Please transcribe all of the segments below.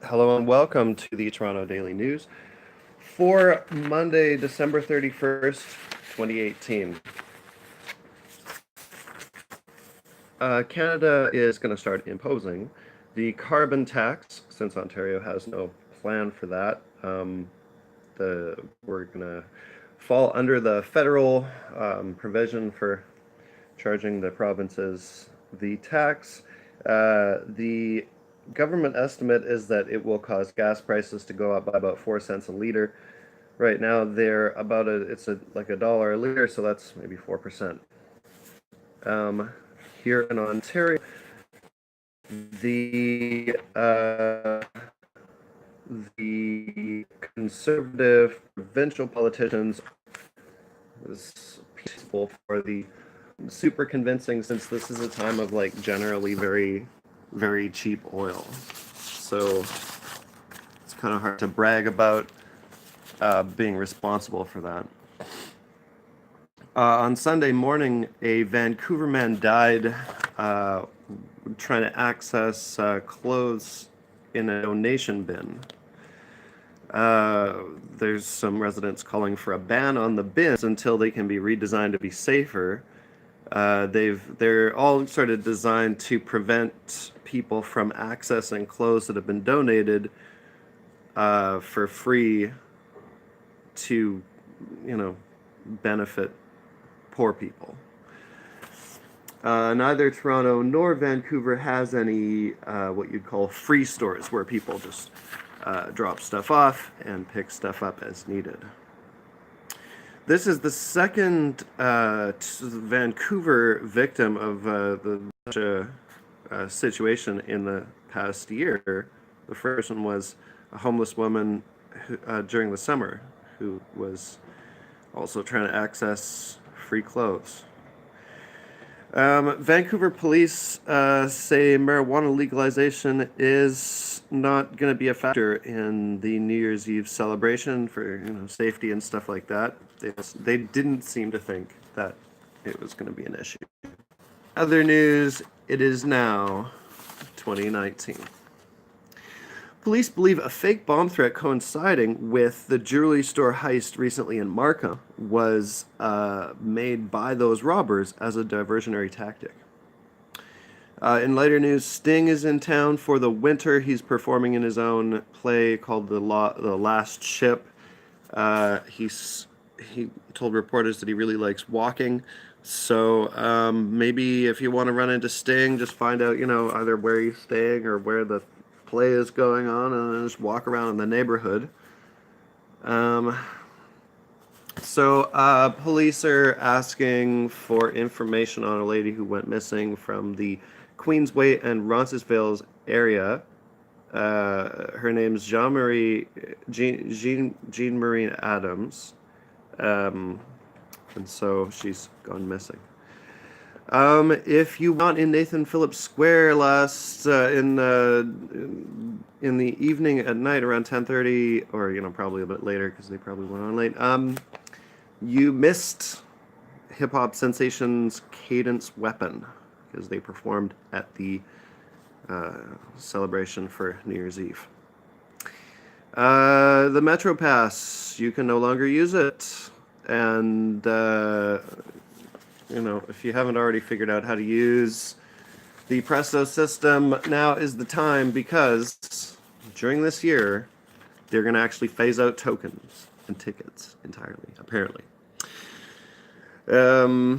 Hello and welcome to the Toronto Daily News for Monday, December 31st, 2018. Canada is going to start imposing the carbon tax since Ontario has no plan for that. We're going to fall under the federal provision for charging the provinces the tax. The government estimate is that it will cause gas prices to go up by about 4 cents a liter. Right now, they're about like $1 a liter, so that's maybe 4%. Here in Ontario, the uh, the conservative provincial politicians was peaceful for the super convincing, since this is a time of like generally very cheap oil. So it's kind of hard to brag about being responsible for that. On Sunday morning, a Vancouver man died trying to access clothes in a donation bin. There's some residents calling for a ban on the bins until they can be redesigned to be safer. They're all sort of designed to prevent people from accessing clothes that have been donated for free to, benefit poor people. Neither Toronto nor Vancouver has any what you'd call free stores where people just drop stuff off and pick stuff up as needed. This is the second Vancouver victim of the situation in the past year. The first one was a homeless woman during the summer who was also trying to access free clothes. Vancouver police say marijuana legalization is not going to be a factor in the New Year's Eve celebration for safety and stuff like that. They didn't seem to think that it was going to be an issue. Other news, it is now 2019. Police believe a fake bomb threat coinciding with the jewelry store heist recently in Markham was made by those robbers as a diversionary tactic. In lighter news, Sting is in town for the winter. He's performing in his own play called The Last Ship. He told reporters that he really likes walking. So maybe if you want to run into Sting, just find out, either where he's staying or where the play is going on, and then just walk around in the neighborhood. Police are asking for information on a lady who went missing from the Queensway and Roncesvalles area. Her name's Jean Marie Adams, and so she's gone missing. If you went in Nathan Phillips Square last in the evening at night around 10:30, or probably a bit later because they probably went on late, you missed hip hop sensations Cadence Weapon because they performed at the celebration for New Year's Eve. The Metro Pass, you can no longer use it, and if you haven't already figured out how to use the Presto system, now is the time, because during this year, they're going to actually phase out tokens and tickets entirely, apparently. There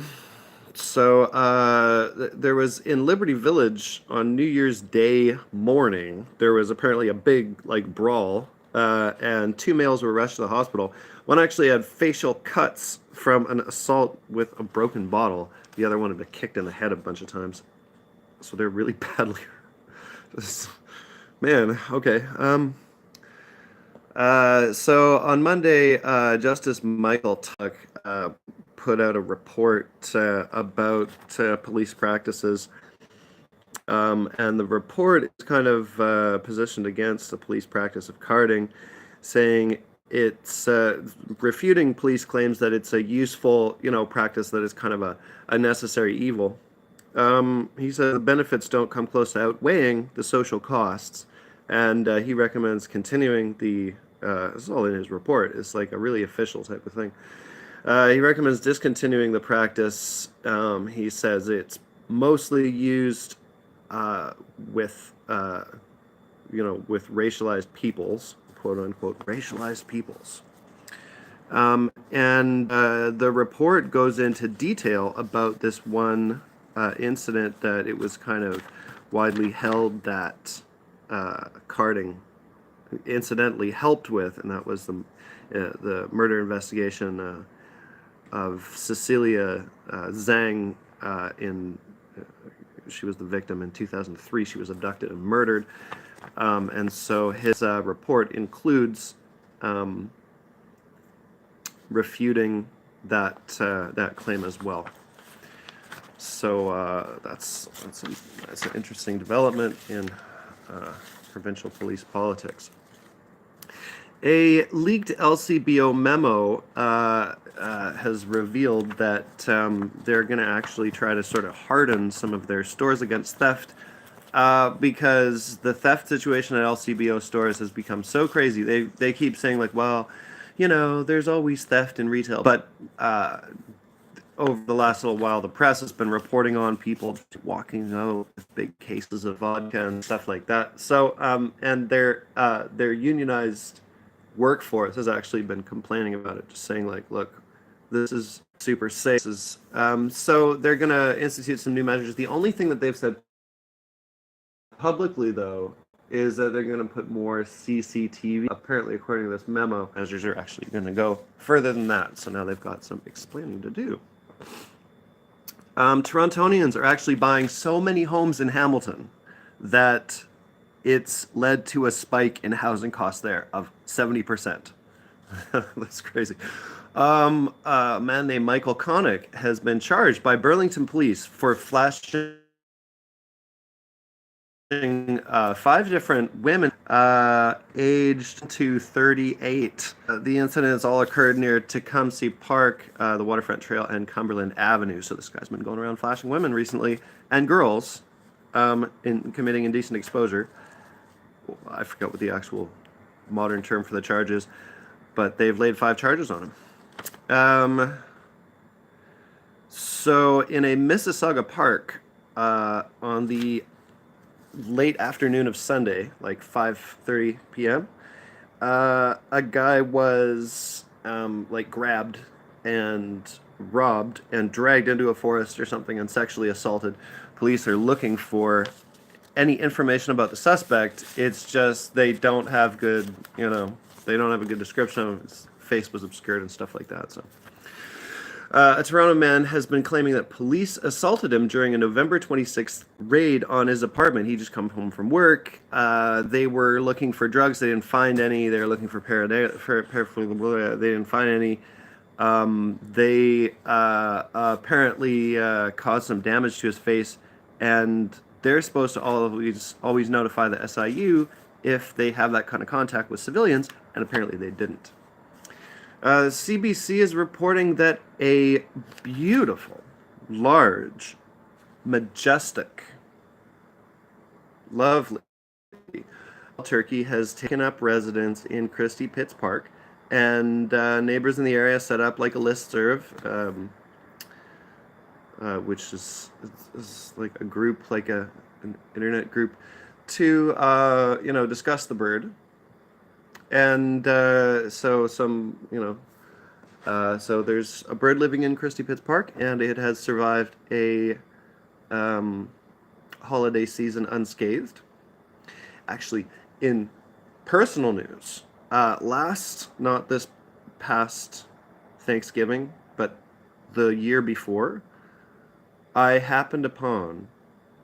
was in Liberty Village on New Year's Day morning, there was apparently a big, brawl, and two males were rushed to the hospital. One actually had facial cuts from an assault with a broken bottle. The other one had been kicked in the head a bunch of times. So they're really badly. Man, okay. So on Monday, Justice Michael Tuck put out a report about police practices. And the report is kind of positioned against the police practice of carding, saying it's refuting police claims that it's a useful, practice that is kind of a necessary evil. He said the benefits don't come close to outweighing the social costs. And he recommends continuing the. It's all in his report. It's like a really official type of thing. He recommends discontinuing the practice. He says it's mostly used with with racialized peoples, quote unquote, racialized peoples. And the report goes into detail about this one incident that it was kind of widely held that carding incidentally helped with, and that was the murder investigation of Cecilia Zhang she was the victim in 2003. She was abducted and murdered. And so his report includes refuting that claim as well. So that's an interesting development in provincial police politics. A leaked LCBO memo has revealed that they're going to actually try to sort of harden some of their stores against theft because the theft situation at LCBO stores has become so crazy. They keep saying like, well, there's always theft in retail, but over the last little while, the press has been reporting on people walking out with big cases of vodka and stuff like that. So, and their unionized workforce has actually been complaining about it, just saying like, look, this is super safe. So they're going to institute some new measures. The only thing that they've said publicly, though, is that they're going to put more CCTV. Apparently, according to this memo, measures are actually going to go further than that. So now they've got some explaining to do. Torontonians are actually buying so many homes in Hamilton that it's led to a spike in housing costs there of 70%. That's crazy. A man named Michael Connick has been charged by Burlington police for flashing 5 different women aged to 38. The incidents all occurred near Tecumseh Park, the Waterfront Trail, and Cumberland Avenue. So this guy's been going around flashing women recently, and girls, in committing indecent exposure. I forgot what the actual modern term for the charge is, but they've laid 5 charges on him. So in a Mississauga park on the late afternoon of Sunday, like 5:30 p.m., a guy was grabbed and robbed and dragged into a forest or something and sexually assaulted. Police are looking for any information about the suspect. It's just they don't have a good description of him. His face was obscured and stuff like that. So a Toronto man has been claiming that police assaulted him during a November 26th raid on his apartment. He just come home from work. They were looking for drugs. They didn't find any. They were looking for paraphernalia. They didn't find any. They apparently caused some damage to his face, and they're supposed to always notify the SIU if they have that kind of contact with civilians, and apparently they didn't. CBC is reporting that a beautiful, large, majestic, lovely turkey has taken up residence in Christie Pitts Park, and neighbors in the area set up like a listserv, which is like a group, like an internet group, to discuss the bird. And so there's a bird living in Christie Pitts Park, and it has survived a holiday season unscathed. Actually, in personal news, not this past Thanksgiving, but the year before, I happened upon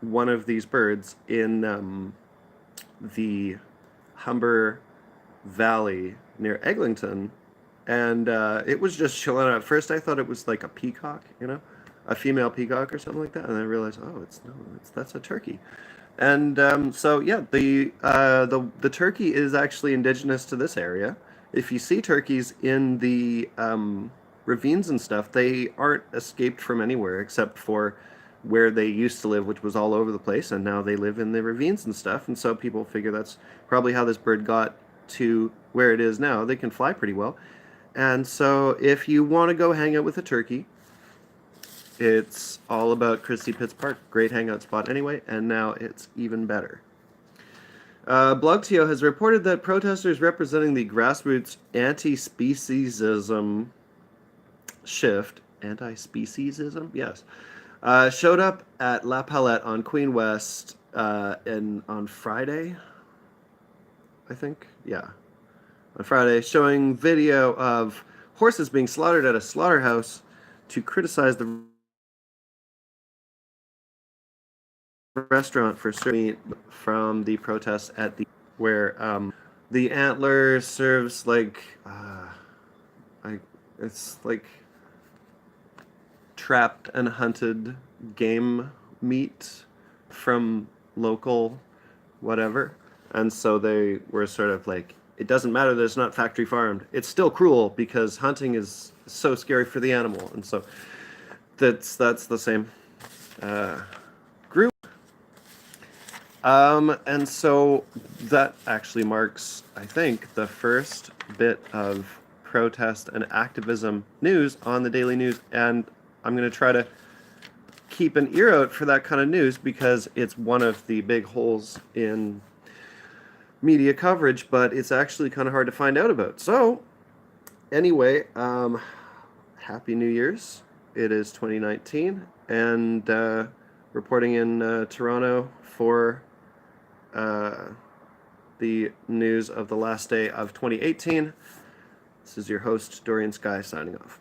one of these birds in the Humber Valley near Eglinton, and it was just chilling out. At first I thought it was like a peacock, a female peacock or something like that, and I realized, that's a turkey. And the turkey is actually indigenous to this area. If you see turkeys in the ravines and stuff, they aren't escaped from anywhere except for where they used to live, which was all over the place, and now they live in the ravines and stuff. And so people figure that's probably how this bird got to where it is now. They can fly pretty well. And so if you want to go hang out with a turkey, it's all about Christie Pitts Park. Great hangout spot anyway, and now it's even better. Blogtio has reported that protesters representing the grassroots anti-speciesism shift, anti-speciesism? Yes. Showed up at La Palette on Queen West on Friday, I think. Yeah. On Friday, showing video of horses being slaughtered at a slaughterhouse to criticize the restaurant for serving meat from the protests at the where the antler serves like it's like trapped and hunted game meat from local whatever, and so they were sort of like, it doesn't matter that it's not factory farmed, it's still cruel because hunting is so scary for the animal. And so that's the same group. And so that actually marks, I think, the first bit of protest and activism news on the Daily News, and I'm going to try to keep an ear out for that kind of news because it's one of the big holes in media coverage, but it's actually kind of hard to find out about. So anyway, Happy New Year's. It is 2019, and reporting in Toronto for the news of the last day of 2018. This is your host, Dorian Sky, signing off.